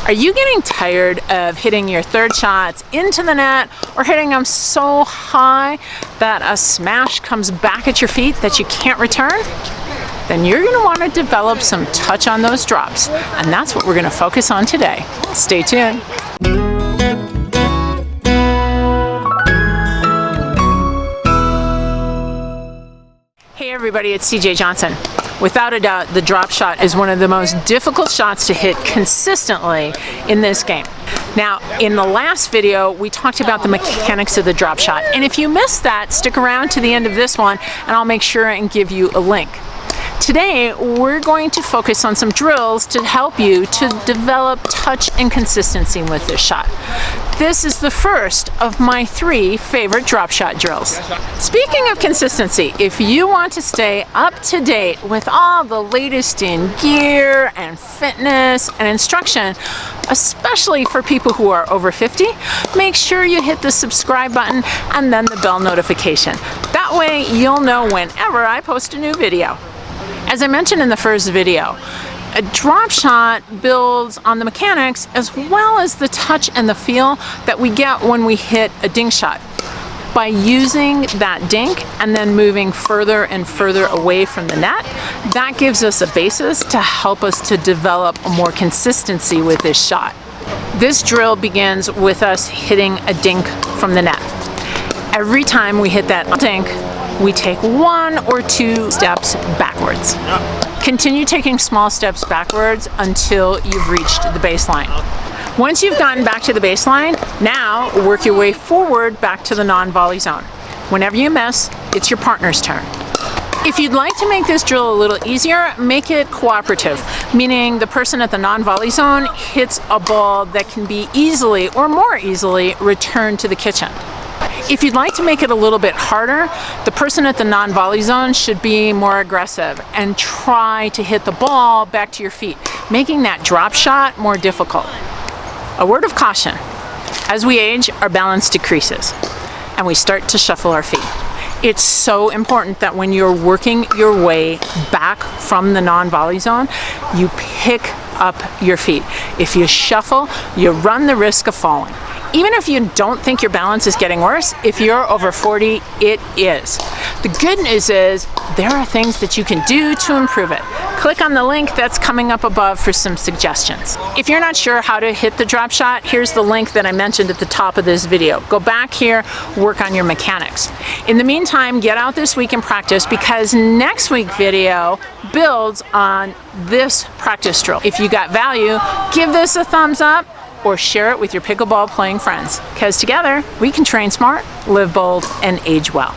Are you getting tired of hitting your third shots into the net or hitting them so high that a smash comes back at your feet that you can't return? Then you're going to want to develop some touch on those drops, and that's what we're going to focus on today. Stay tuned. Hey everybody, it's CJ Johnson. Without a doubt, the drop shot is one of the most difficult shots to hit consistently in this game. Now, in the last video, we talked about the mechanics of the drop shot. And if you missed that, stick around to the end of this one and I'll make sure and give you a link. Today, we're going to focus on some drills to help you to develop touch and consistency with this shot. This is the first of my 3 favorite drop shot drills. Speaking of consistency, if you want to stay up to date with all the latest in gear and fitness and instruction, especially for people who are over 50, make sure you hit the subscribe button and then the bell notification. That way you'll know whenever I post a new video. As I mentioned in the first video, a drop shot builds on the mechanics as well as the touch and the feel that we get when we hit a dink shot. By using that dink and then moving further and further away from the net, that gives us a basis to help us to develop more consistency with this shot. This drill begins with us hitting a dink from the net. Every time we hit that dink, we take 1 or 2 steps backwards. Continue taking small steps backwards until you've reached the baseline. Once you've gotten back to the baseline, now work your way forward back to the non-volley zone. Whenever you miss, it's your partner's turn. If you'd like to make this drill a little easier, make it cooperative, meaning the person at the non-volley zone hits a ball that can be easily or more easily returned to the kitchen. If you'd like to make it a little bit harder, the person at the non-volley zone should be more aggressive and try to hit the ball back to your feet, making that drop shot more difficult. A word of caution: as we age, our balance decreases and we start to shuffle our feet. It's so important that when you're working your way back from the non-volley zone, you pick up your feet. If you shuffle, you run the risk of falling. Even if you don't think your balance is getting worse, if you're over 40, it is. The good news is there are things that you can do to improve it. Click on the link that's coming up above for some suggestions. If you're not sure how to hit the drop shot, here's the link that I mentioned at the top of this video. Go back here, work on your mechanics. In the meantime, get out this week and practice, because next week's video builds on this practice drill. If you got value, give this a thumbs up or share it with your pickleball playing friends, because together we can train smart, live bold, and age well.